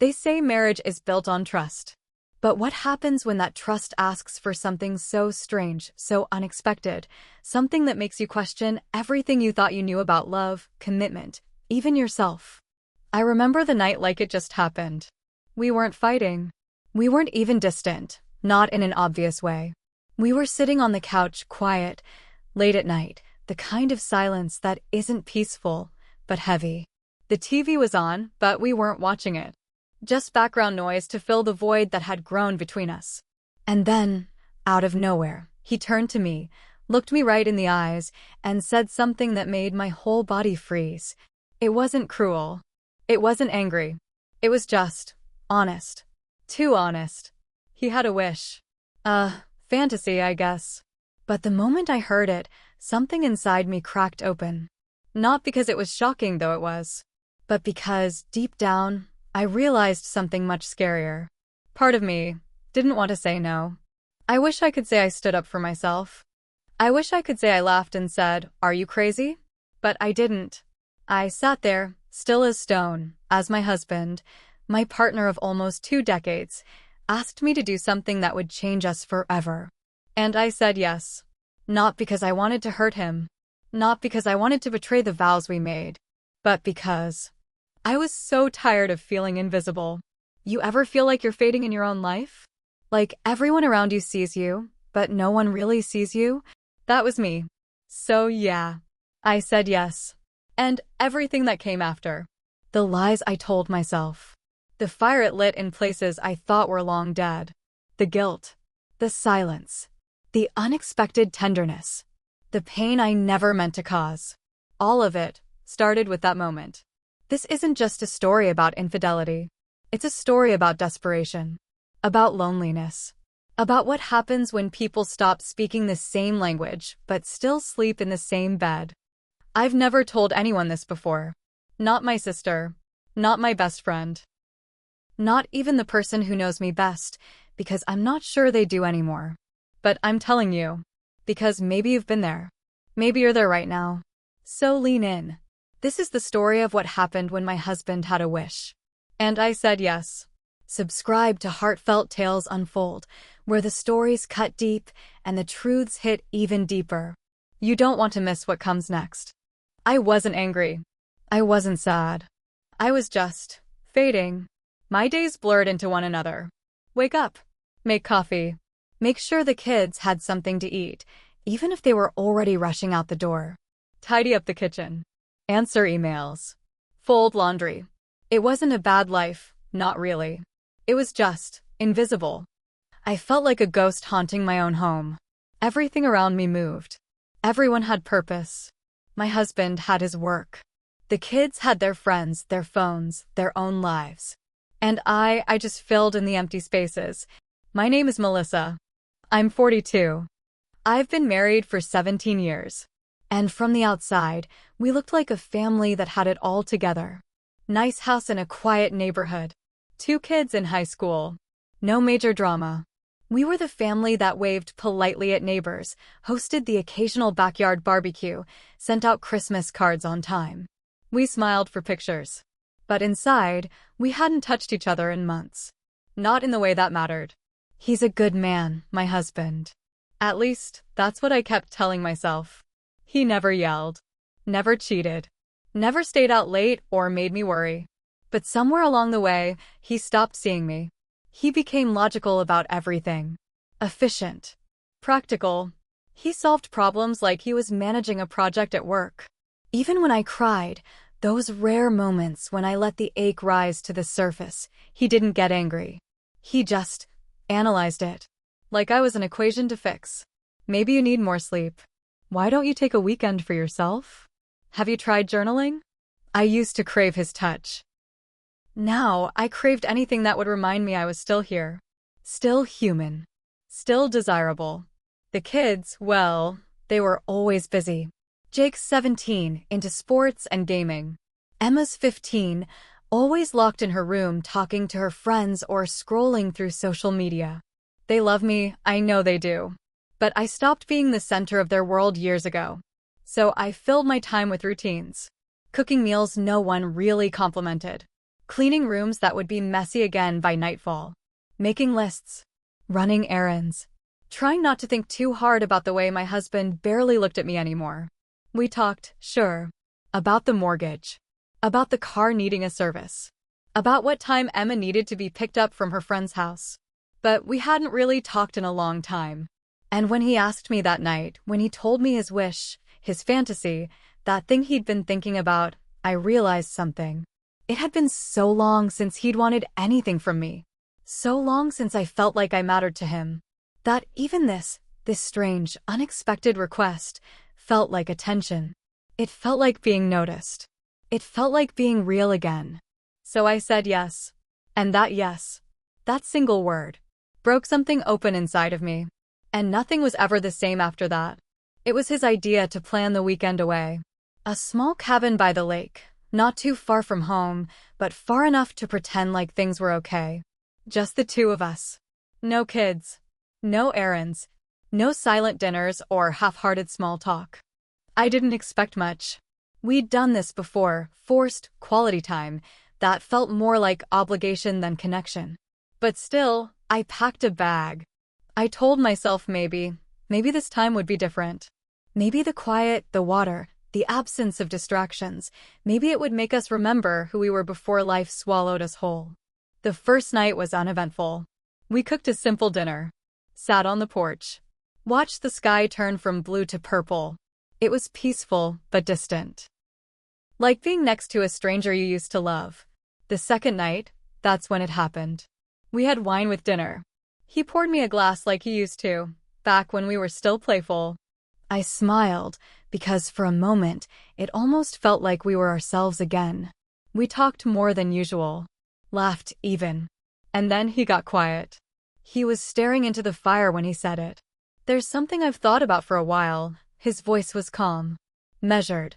They say marriage is built on trust. But what happens when that trust asks for something so strange, so unexpected, something that makes you question everything you thought you knew about love, commitment, even yourself? I remember the night like it just happened. We weren't fighting. We weren't even distant, not in an obvious way. We were sitting on the couch, quiet, late at night, the kind of silence that isn't peaceful, but heavy. The TV was on, but we weren't watching it. Just background noise to fill the void that had grown between us. And then, out of nowhere, he turned to me, looked me right in the eyes, and said something that made my whole body freeze. It wasn't cruel. It wasn't angry. It was just honest. Too honest. He had a wish. Fantasy, I guess. But the moment I heard it, something inside me cracked open. Not because it was shocking, though it was, but because, deep down, I realized something much scarier. Part of me didn't want to say no. I wish I could say I stood up for myself. I wish I could say I laughed and said, "Are you crazy?" But I didn't. I sat there, still as stone, as my husband, my partner of almost 2 decades, asked me to do something that would change us forever. And I said yes. Not because I wanted to hurt him. Not because I wanted to betray the vows we made. But because I was so tired of feeling invisible. You ever feel like you're fading in your own life? Like everyone around you sees you, but no one really sees you? That was me. So yeah, I said yes. And everything that came after. The lies I told myself. The fire it lit in places I thought were long dead. The guilt. The silence. The unexpected tenderness. The pain I never meant to cause. All of it started with that moment. This isn't just a story about infidelity. It's a story about desperation. About loneliness. About what happens when people stop speaking the same language, but still sleep in the same bed. I've never told anyone this before. Not my sister. Not my best friend. Not even the person who knows me best, because I'm not sure they do anymore. But I'm telling you. Because maybe you've been there. Maybe you're there right now. So lean in. This is the story of what happened when my husband had a wish. And I said yes. Subscribe to Heartfelt Tales Unfold, where the stories cut deep and the truths hit even deeper. You don't want to miss what comes next. I wasn't angry. I wasn't sad. I was just fading. My days blurred into one another. Wake up. Make coffee. Make sure the kids had something to eat, even if they were already rushing out the door. Tidy up the kitchen. Answer emails. Fold laundry. It wasn't a bad life, not really. It was just invisible. I felt like a ghost haunting my own home. Everything around me moved. Everyone had purpose. My husband had his work. The kids had their friends, their phones, their own lives. And I just filled in the empty spaces. My name is Melissa. I'm 42. I've been married for 17 years. And from the outside, we looked like a family that had it all together. Nice house in a quiet neighborhood. 2 kids in high school. No major drama. We were the family that waved politely at neighbors, hosted the occasional backyard barbecue, sent out Christmas cards on time. We smiled for pictures. But inside, we hadn't touched each other in months. Not in the way that mattered. He's a good man, my husband. At least, that's what I kept telling myself. He never yelled. Never cheated. Never stayed out late or made me worry. But somewhere along the way, he stopped seeing me. He became logical about everything. Efficient. Practical. He solved problems like he was managing a project at work. Even when I cried, those rare moments when I let the ache rise to the surface, he didn't get angry. He just analyzed it. Like I was an equation to fix. Maybe you need more sleep. Why don't you take a weekend for yourself? Have you tried journaling? I used to crave his touch. Now, I craved anything that would remind me I was still here. Still human. Still desirable. The kids, well, they were always busy. Jake's 17, into sports and gaming. Emma's 15, always locked in her room talking to her friends or scrolling through social media. They love me, I know they do. But I stopped being the center of their world years ago. So I filled my time with routines. Cooking meals no one really complimented. cleaning rooms that would be messy again by nightfall, making lists, running errands, trying not to think too hard about the way my husband barely looked at me anymore. We talked, sure, about the mortgage, about the car needing a service, about what time Emma needed to be picked up from her friend's house. But we hadn't really talked in a long time. And when he asked me that night, when he told me his wish, his fantasy, that thing he'd been thinking about, I realized something. It had been so long since he'd wanted anything from me. So long since I felt like I mattered to him. That even this strange, unexpected request felt like attention. It felt like being noticed. It felt like being real again. So I said yes. And that yes, that single word, broke something open inside of me. And nothing was ever the same after that. It was his idea to plan the weekend away. A small cabin by the lake, not too far from home, but far enough to pretend like things were okay. Just the two of us. No kids. No errands. No silent dinners or half-hearted small talk. I didn't expect much. We'd done this before, forced quality time, that felt more like obligation than connection. But still, I packed a bag. I told myself maybe this time would be different. Maybe the quiet, the water, the absence of distractions, maybe it would make us remember who we were before life swallowed us whole. The first night was uneventful. We cooked a simple dinner, sat on the porch, watched the sky turn from blue to purple. It was peaceful but distant. Like being next to a stranger you used to love. The second night, that's when it happened. We had wine with dinner. He poured me a glass like he used to, back when we were still playful. I smiled, because for a moment, it almost felt like we were ourselves again. We talked more than usual. Laughed even. And then he got quiet. He was staring into the fire when he said it. There's something I've thought about for a while. His voice was calm. Measured.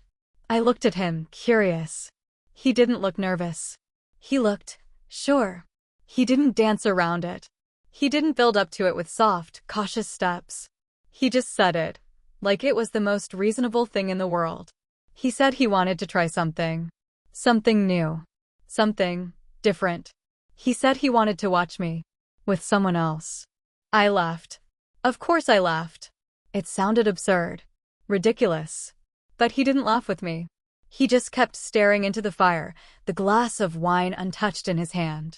I looked at him, curious. He didn't look nervous. He looked sure. He didn't dance around it. He didn't build up to it with soft, cautious steps. He just said it, like it was the most reasonable thing in the world. He said he wanted to try something. Something new. Something different. He said he wanted to watch me. With someone else. I laughed. Of course I laughed. It sounded absurd. Ridiculous. But he didn't laugh with me. He just kept staring into the fire, the glass of wine untouched in his hand.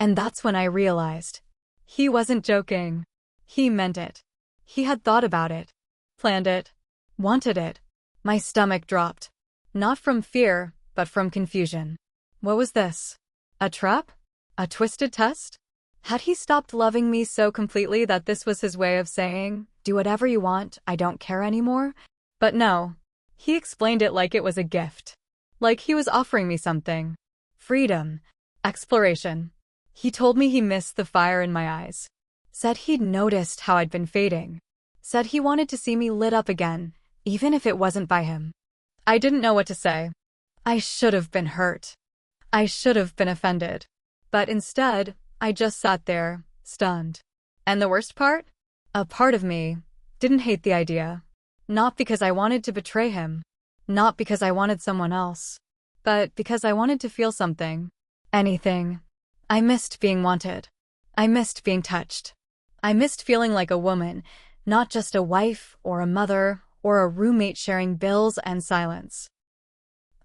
And that's when I realized. He wasn't joking. He meant it. He had thought about it. Planned it. Wanted it. My stomach dropped. Not from fear, but from confusion. What was this? A trap? A twisted test? Had he stopped loving me so completely that this was his way of saying, do whatever you want, I don't care anymore? But no. He explained it like it was a gift. Like he was offering me something. Freedom. Exploration. He told me he missed the fire in my eyes. Said he'd noticed how I'd been fading. Said he wanted to see me lit up again, even if it wasn't by him. I didn't know what to say. I should have been hurt. I should have been offended. But instead, I just sat there, stunned. And the worst part? A part of me didn't hate the idea. Not because I wanted to betray him. Not because I wanted someone else. But because I wanted to feel something. Anything. I missed being wanted. I missed being touched. I missed feeling like a woman, not just a wife or a mother or a roommate sharing bills and silence.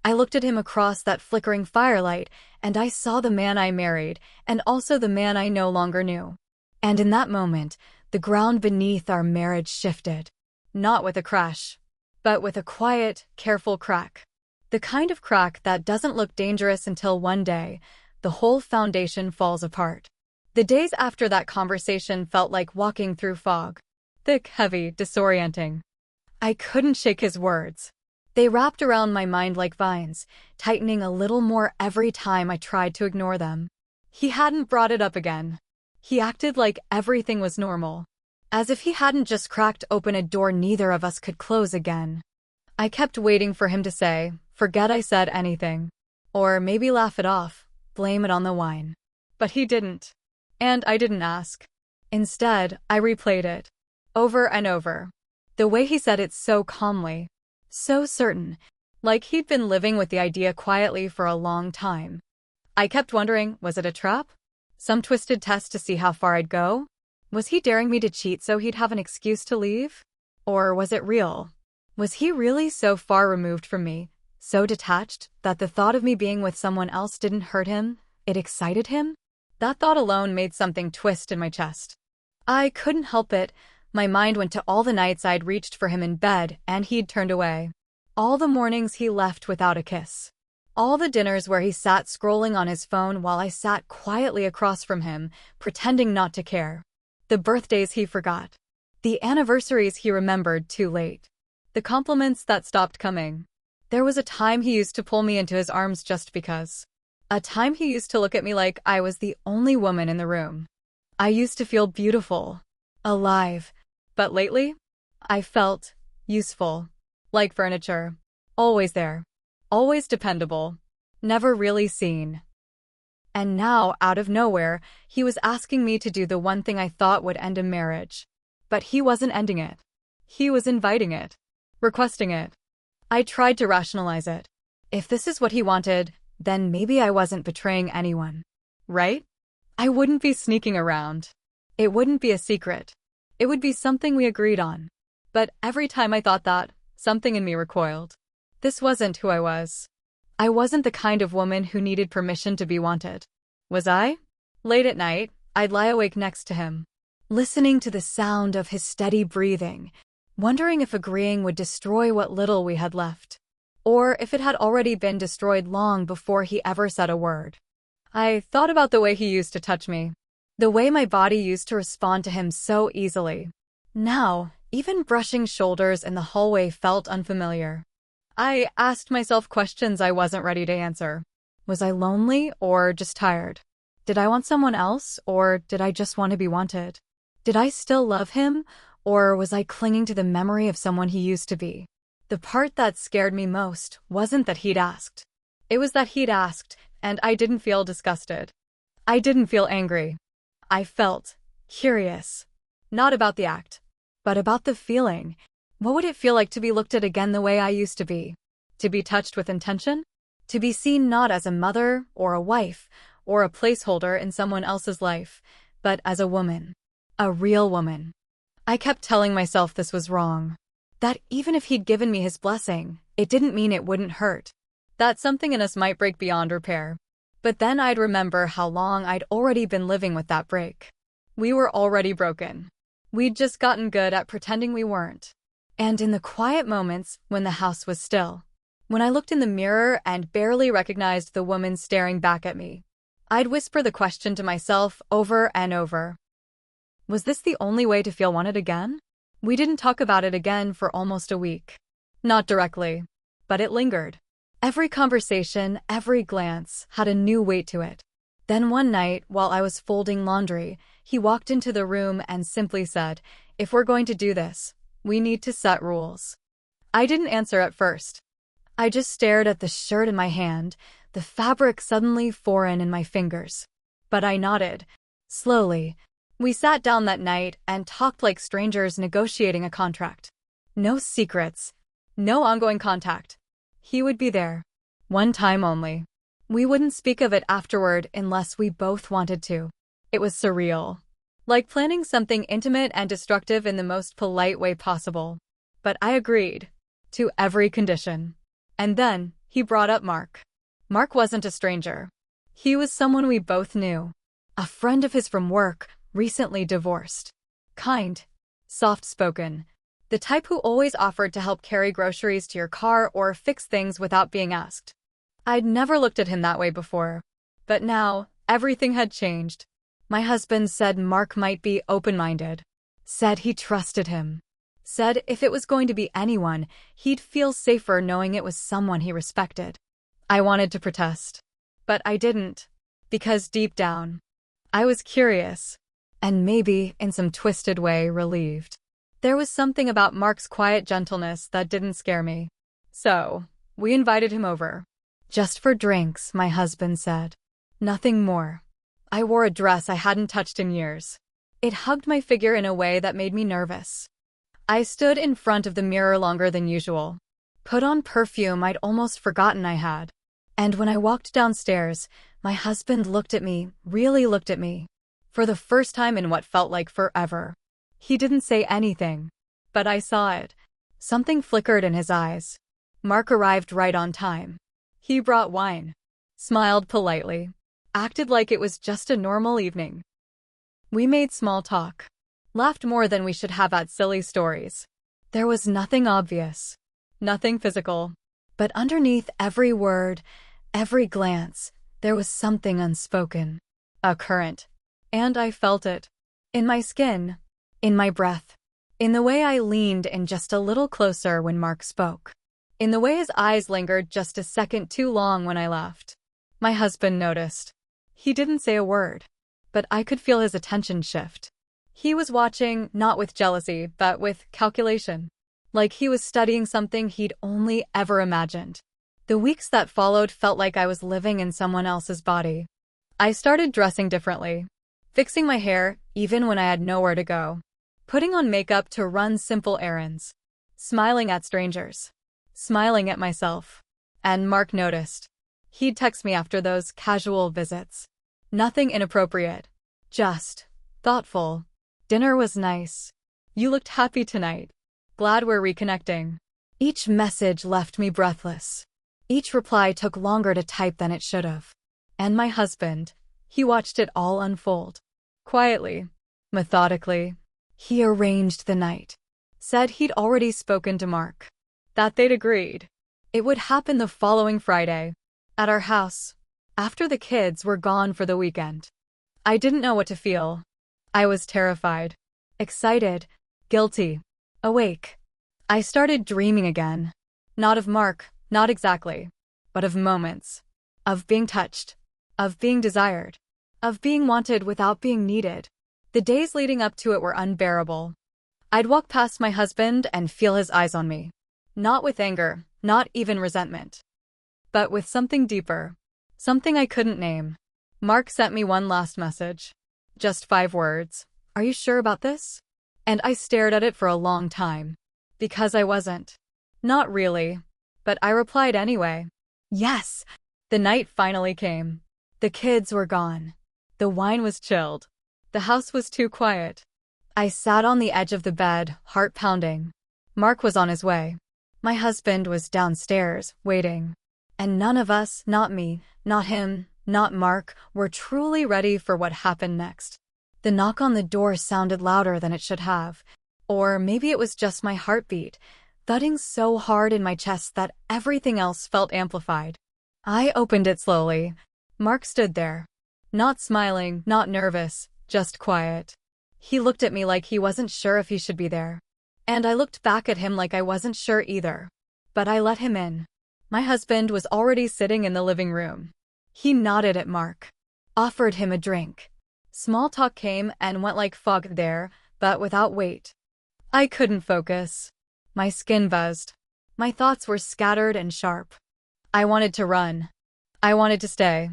I looked at him across that flickering firelight, and I saw the man I married, and also the man I no longer knew. And in that moment, the ground beneath our marriage shifted. Not with a crash, but with a quiet, careful crack. The kind of crack that doesn't look dangerous until one day, the whole foundation falls apart. The days after that conversation felt like walking through fog. Thick, heavy, disorienting. I couldn't shake his words. They wrapped around my mind like vines, tightening a little more every time I tried to ignore them. He hadn't brought it up again. He acted like everything was normal. As if he hadn't just cracked open a door neither of us could close again. I kept waiting for him to say, forget I said anything. Or maybe laugh it off, blame it on the wine. But he didn't. And I didn't ask. Instead, I replayed it. Over and over. The way he said it so calmly. So certain. Like he'd been living with the idea quietly for a long time. I kept wondering, was it a trap? Some twisted test to see how far I'd go? Was he daring me to cheat so he'd have an excuse to leave? Or was it real? Was he really so far removed from me, so detached, that the thought of me being with someone else didn't hurt him? It excited him? That thought alone made something twist in my chest. I couldn't help it. My mind went to all the nights I'd reached for him in bed and he'd turned away. All the mornings he left without a kiss. All the dinners where he sat scrolling on his phone while I sat quietly across from him, pretending not to care. The birthdays he forgot. The anniversaries he remembered too late. The compliments that stopped coming. There was a time he used to pull me into his arms just because. A time he used to look at me like I was the only woman in the room. I used to feel beautiful, alive. But lately, I felt useful. Like furniture. Always there. Always dependable. Never really seen. And now, out of nowhere, he was asking me to do the one thing I thought would end a marriage. But he wasn't ending it. He was inviting it. Requesting it. I tried to rationalize it. If this is what he wanted, then maybe I wasn't betraying anyone. Right? I wouldn't be sneaking around. It wouldn't be a secret. It would be something we agreed on. But every time I thought that, something in me recoiled. This wasn't who I was. I wasn't the kind of woman who needed permission to be wanted. Was I? Late at night, I'd lie awake next to him, listening to the sound of his steady breathing, wondering if agreeing would destroy what little we had left, or if it had already been destroyed long before he ever said a word. I thought about the way he used to touch me, the way my body used to respond to him so easily. Now, even brushing shoulders in the hallway felt unfamiliar. I asked myself questions I wasn't ready to answer. Was I lonely or just tired? Did I want someone else or did I just want to be wanted? Did I still love him or was I clinging to the memory of someone he used to be? The part that scared me most wasn't that he'd asked. It was that he'd asked and I didn't feel disgusted. I didn't feel angry. I felt curious. Not about the act, but about the feeling. What would it feel like to be looked at again the way I used to be? To be touched with intention? To be seen not as a mother or a wife or a placeholder in someone else's life, but as a woman. A real woman. I kept telling myself this was wrong. That even if he'd given me his blessing, it didn't mean it wouldn't hurt. That something in us might break beyond repair. But then I'd remember how long I'd already been living with that break. We were already broken. We'd just gotten good at pretending we weren't. And in the quiet moments when the house was still, when I looked in the mirror and barely recognized the woman staring back at me, I'd whisper the question to myself over and over. Was this the only way to feel wanted again? We didn't talk about it again for almost a week. Not directly, but it lingered. Every conversation, every glance had a new weight to it. Then one night, while I was folding laundry, he walked into the room and simply said, "If we're going to do this, we need to set rules." I didn't answer at first. I just stared at the shirt in my hand, the fabric suddenly foreign in my fingers. But I nodded. Slowly. We sat down that night and talked like strangers negotiating a contract. No secrets. No ongoing contact. He would be there. One time only. We wouldn't speak of it afterward unless we both wanted to. It was surreal. Like planning something intimate and destructive in the most polite way possible. But I agreed. To every condition. And then, he brought up Mark. Mark wasn't a stranger. He was someone we both knew. A friend of his from work, recently divorced. Kind. Soft-spoken. The type who always offered to help carry groceries to your car or fix things without being asked. I'd never looked at him that way before. But now, everything had changed. My husband said Mark might be open-minded. Said he trusted him. Said if it was going to be anyone, he'd feel safer knowing it was someone he respected. I wanted to protest. But I didn't. Because deep down, I was curious. And maybe, in some twisted way, relieved. There was something about Mark's quiet gentleness that didn't scare me. So, we invited him over. Just for drinks, my husband said. Nothing more. I wore a dress I hadn't touched in years. It hugged my figure in a way that made me nervous. I stood in front of the mirror longer than usual. Put on perfume I'd almost forgotten I had. And when I walked downstairs, my husband looked at me, really looked at me. For the first time in what felt like forever. He didn't say anything, but I saw it. Something flickered in his eyes. Mark arrived right on time. He brought wine, smiled politely, acted like it was just a normal evening. We made small talk, laughed more than we should have at silly stories. There was nothing obvious, nothing physical, but underneath every word, every glance, there was something unspoken, a current, and I felt it. In my skin, in my breath, in the way I leaned in just a little closer when Mark spoke, in the way his eyes lingered just a second too long when I left. My husband noticed. He didn't say a word, but I could feel his attention shift. He was watching, not with jealousy, but with calculation. Like he was studying something he'd only ever imagined. The weeks that followed felt like I was living in someone else's body. I started dressing differently, fixing my hair even when I had nowhere to go, putting on makeup to run simple errands, smiling at strangers, smiling at myself. And Mark noticed. He'd text me after those casual visits. Nothing inappropriate, just thoughtful. Dinner was nice. You looked happy tonight. Glad we're reconnecting. Each message left me breathless. Each reply took longer to type than it should have. And my husband, he watched it all unfold. Quietly, methodically, he arranged the night. Said he'd already spoken to Mark. That they'd agreed. It would happen the following Friday. At our house. After the kids were gone for the weekend. I didn't know what to feel. I was terrified. Excited. Guilty. Awake. I started dreaming again. Not of Mark, not exactly. But of moments. Of being touched. Of being desired. Of being wanted without being needed. The days leading up to it were unbearable. I'd walk past my husband and feel his eyes on me. Not with anger, not even resentment. But with something deeper. Something I couldn't name. Mark sent me one last message. Just 5 words. Are you sure about this? And I stared at it for a long time. Because I wasn't. Not really. But I replied anyway. Yes. The night finally came. The kids were gone. The wine was chilled. The house was too quiet. I sat on the edge of the bed, heart pounding. Mark was on his way. My husband was downstairs, waiting. And none of us, not me, not him, not Mark, were truly ready for what happened next. The knock on the door sounded louder than it should have. Or maybe it was just my heartbeat, thudding so hard in my chest that everything else felt amplified. I opened it slowly. Mark stood there. Not smiling, not nervous, just quiet. He looked at me like he wasn't sure if he should be there. And I looked back at him like I wasn't sure either. But I let him in. My husband was already sitting in the living room. He nodded at Mark. Offered him a drink. Small talk came and went like fog there, but without weight. I couldn't focus. My skin buzzed. My thoughts were scattered and sharp. I wanted to run. I wanted to stay.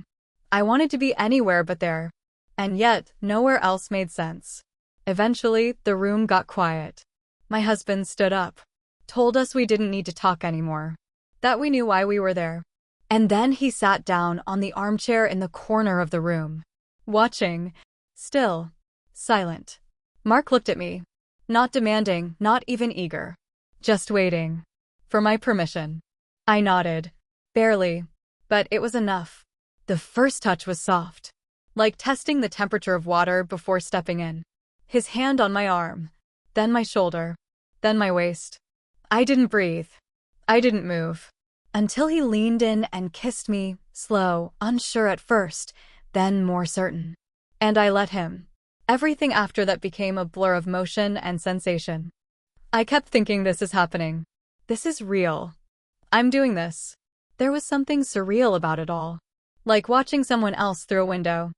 I wanted to be anywhere but there. And yet, nowhere else made sense. Eventually, the room got quiet. My husband stood up. Told us we didn't need to talk anymore. That we knew why we were there. And then he sat down on the armchair in the corner of the room. Watching. Still. Silent. Mark looked at me. Not demanding, not even eager. Just waiting. For my permission. I nodded. Barely. But it was enough. The first touch was soft. Like testing the temperature of water before stepping in. His hand on my arm. Then my shoulder. Then my waist. I didn't breathe. I didn't move. Until he leaned in and kissed me, slow, unsure at first, then more certain. And I let him. Everything after that became a blur of motion and sensation. I kept thinking this is happening. This is real. I'm doing this. There was something surreal about it all. Like watching someone else through a window.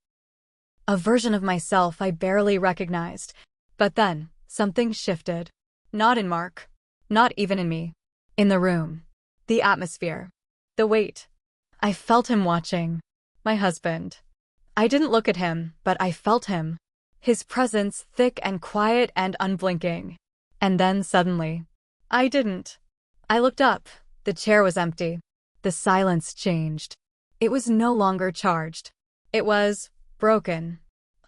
A version of myself I barely recognized. But then, something shifted. Not in Mark. Not even in me. In the room. The atmosphere. The weight. I felt him watching. My husband. I didn't look at him, but I felt him. His presence thick and quiet and unblinking. And then suddenly. I didn't. I looked up. The chair was empty. The silence changed. It was no longer charged. It was broken.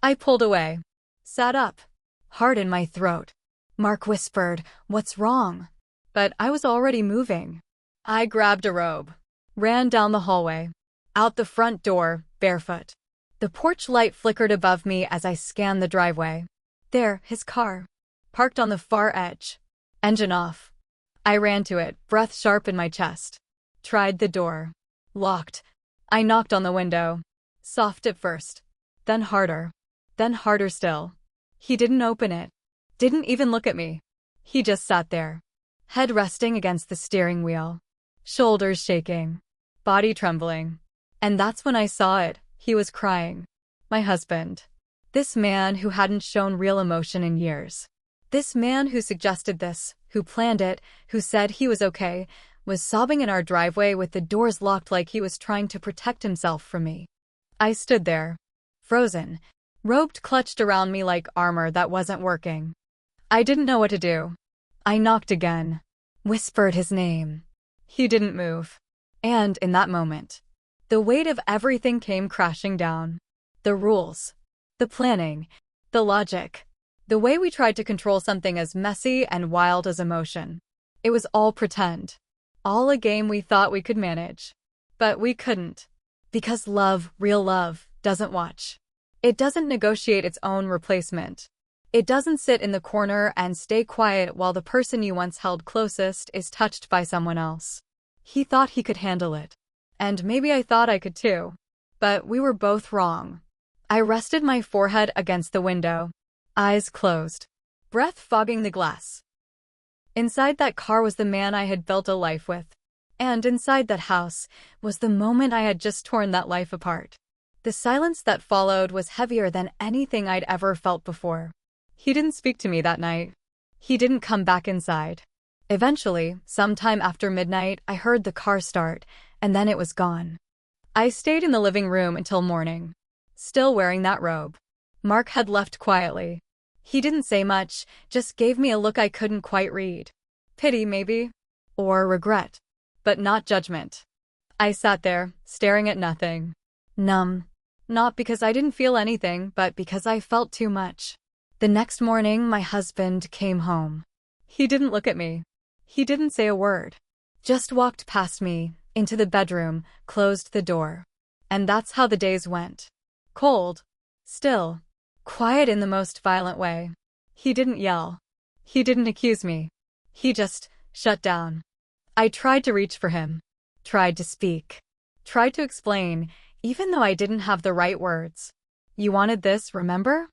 I pulled away. Sat up. Heart in my throat. Mark whispered, "What's wrong?" But I was already moving. I grabbed a robe. Ran down the hallway. Out the front door, barefoot. The porch light flickered above me as I scanned the driveway. There, his car. Parked on the far edge. Engine off. I ran to it, breath sharp in my chest. Tried the door. Locked. I knocked on the window. Soft at first. Then harder. Then harder still. He didn't open it. Didn't even look at me. He just sat there. Head resting against the steering wheel. Shoulders shaking. Body trembling. And that's when I saw it. He was crying. My husband. This man who hadn't shown real emotion in years. This man who suggested this, who planned it, who said he was okay, was sobbing in our driveway with the doors locked like he was trying to protect himself from me. I stood there. Frozen. Roped clutched around me like armor that wasn't working. I didn't know what to do. I knocked again. Whispered his name. He didn't move. And in that moment, the weight of everything came crashing down. The rules. The planning. The logic. The way we tried to control something as messy and wild as emotion. It was all pretend. All a game we thought we could manage. But we couldn't. Because love, real love, doesn't watch. It doesn't negotiate its own replacement. It doesn't sit in the corner and stay quiet while the person you once held closest is touched by someone else. He thought he could handle it. And maybe I thought I could too. But we were both wrong. I rested my forehead against the window. Eyes closed. Breath fogging the glass. Inside that car was the man I had built a life with. And inside that house was the moment I had just torn that life apart. The silence that followed was heavier than anything I'd ever felt before. He didn't speak to me that night. He didn't come back inside. Eventually, sometime after midnight, I heard the car start, and then it was gone. I stayed in the living room until morning, still wearing that robe. Mark had left quietly. He didn't say much, just gave me a look I couldn't quite read. Pity, maybe? Or regret. But not judgment. I sat there, staring at nothing. Numb. Not because I didn't feel anything, but because I felt too much. The next morning, my husband came home. He didn't look at me. He didn't say a word. Just walked past me, into the bedroom, closed the door. And that's how the days went. Cold. Still. Quiet in the most violent way. He didn't yell. He didn't accuse me. He just shut down. I tried to reach for him. Tried to speak. Tried to explain, even though I didn't have the right words. "You wanted this, remember?"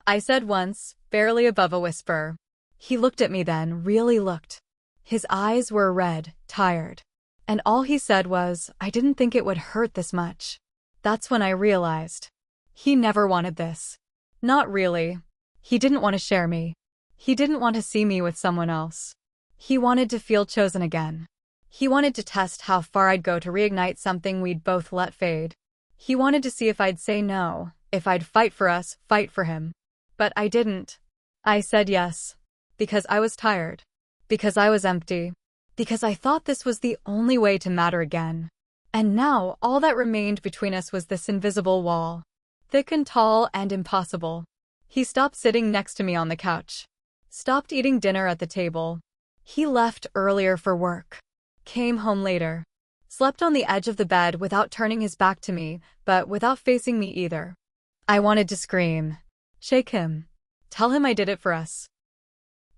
I said once, barely above a whisper. He looked at me then, really looked. His eyes were red, tired. And all he said was, "I didn't think it would hurt this much." That's when I realized. He never wanted this. Not really. He didn't want to share me. He didn't want to see me with someone else. He wanted to feel chosen again. He wanted to test how far I'd go to reignite something we'd both let fade. He wanted to see if I'd say no, if I'd fight for us, fight for him. But I didn't. I said yes. Because I was tired. Because I was empty. Because I thought this was the only way to matter again. And now, all that remained between us was this invisible wall. Thick and tall and impossible. He stopped sitting next to me on the couch. Stopped eating dinner at the table. He left earlier for work. Came home later. Slept on the edge of the bed without turning his back to me, but without facing me either. I wanted to scream. Shake him. Tell him I did it for us.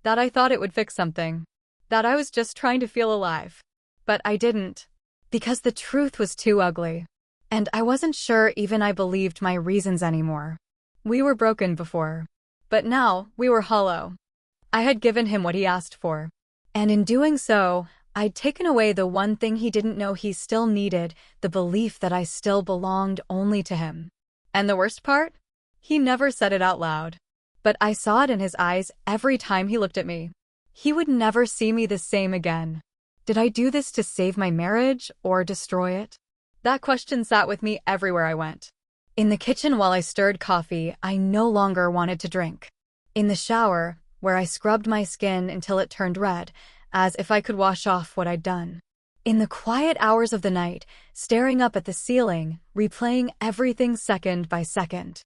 That I thought it would fix something. That I was just trying to feel alive. But I didn't. Because the truth was too ugly. And I wasn't sure even I believed my reasons anymore. We were broken before. But now, we were hollow. I had given him what he asked for. And in doing so, I'd taken away the one thing he didn't know he still needed, the belief that I still belonged only to him. And the worst part? He never said it out loud. But I saw it in his eyes every time he looked at me. He would never see me the same again. Did I do this to save my marriage or destroy it? That question sat with me everywhere I went. In the kitchen while I stirred coffee, I no longer wanted to drink. In the shower, where I scrubbed my skin until it turned red, as if I could wash off what I'd done. In the quiet hours of the night, staring up at the ceiling, replaying everything second by second.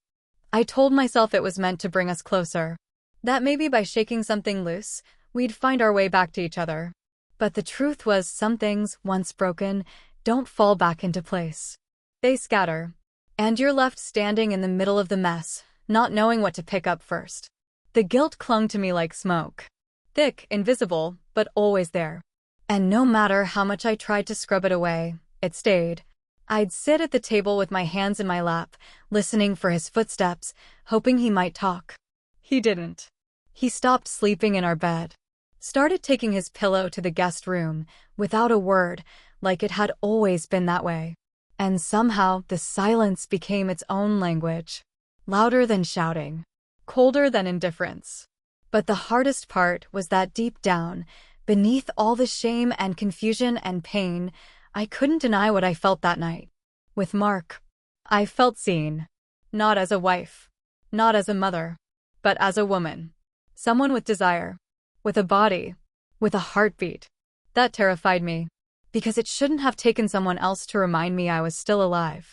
I told myself it was meant to bring us closer. That maybe by shaking something loose, we'd find our way back to each other. But the truth was, some things, once broken, don't fall back into place. They scatter. And you're left standing in the middle of the mess, not knowing what to pick up first. The guilt clung to me like smoke. Thick, invisible, but always there. And no matter how much I tried to scrub it away, it stayed. I'd sit at the table with my hands in my lap, listening for his footsteps, hoping he might talk. He didn't. He stopped sleeping in our bed. Started taking his pillow to the guest room, without a word, like it had always been that way. And somehow the silence became its own language. Louder than shouting. Colder than indifference. But the hardest part was that deep down, beneath all the shame and confusion and pain, I couldn't deny what I felt that night. With Mark, I felt seen. Not as a wife. Not as a mother. But as a woman. Someone with desire. With a body. With a heartbeat. That terrified me. Because it shouldn't have taken someone else to remind me I was still alive.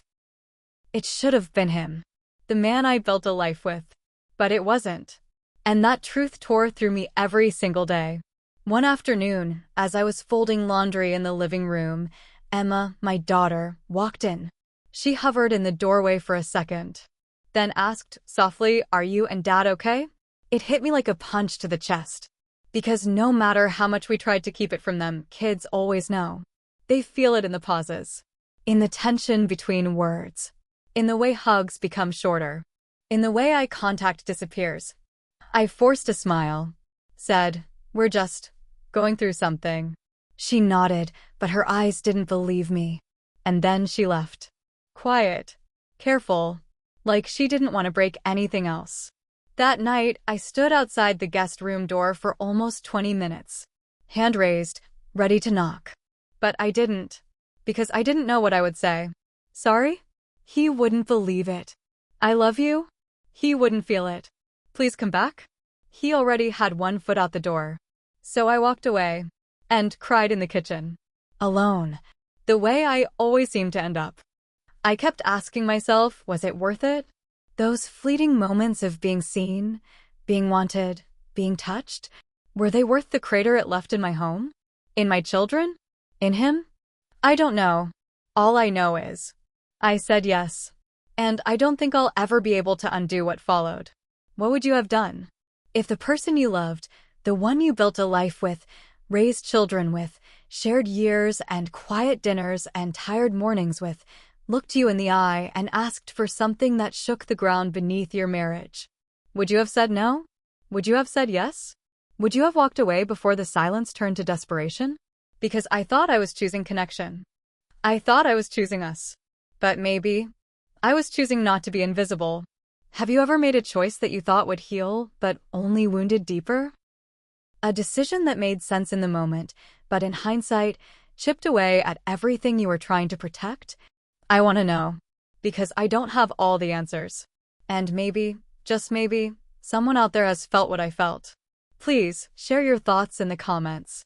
It should have been him. The man I built a life with. But it wasn't. And that truth tore through me every single day. One afternoon, as I was folding laundry in the living room, Emma, my daughter, walked in. She hovered in the doorway for a second. Then asked, softly, "Are you and Dad okay?" It hit me like a punch to the chest. Because no matter how much we tried to keep it from them, kids always know. They feel it in the pauses. In the tension between words. In the way hugs become shorter. In the way eye contact disappears. I forced a smile. Said, "We're just going through something." She nodded, but her eyes didn't believe me. And then she left. Quiet. Careful. Like she didn't want to break anything else. That night, I stood outside the guest room door for almost 20 minutes. Hand raised, ready to knock. But I didn't. Because I didn't know what I would say. Sorry? He wouldn't believe it. I love you? He wouldn't feel it. Please come back? He already had one foot out the door. So I walked away. And cried in the kitchen. Alone. The way I always seemed to end up. I kept asking myself, was it worth it? Those fleeting moments of being seen, being wanted, being touched, were they worth the crater it left in my home? In my children? In him? I don't know. All I know is, I said yes. And I don't think I'll ever be able to undo what followed. What would you have done? If the person you loved, the one you built a life with, raised children with, shared years and quiet dinners and tired mornings with, looked you in the eye and asked for something that shook the ground beneath your marriage, would you have said no? Would you have said yes? Would you have walked away before the silence turned to desperation? Because I thought I was choosing connection. I thought I was choosing us. But maybe I was choosing not to be invisible. Have you ever made a choice that you thought would heal, but only wounded deeper? A decision that made sense in the moment, but in hindsight, chipped away at everything you were trying to protect? I want to know. Because I don't have all the answers. And maybe, just maybe, someone out there has felt what I felt. Please, share your thoughts in the comments.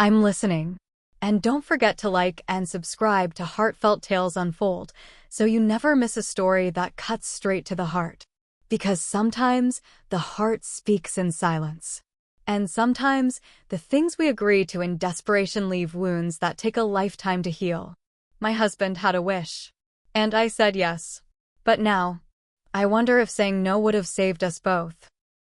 I'm listening. And don't forget to like and subscribe to Heartfelt Tales Unfold, so you never miss a story that cuts straight to the heart. Because sometimes, the heart speaks in silence. And sometimes, the things we agree to in desperation leave wounds that take a lifetime to heal. My husband had a wish. And I said yes. But now, I wonder if saying no would have saved us both.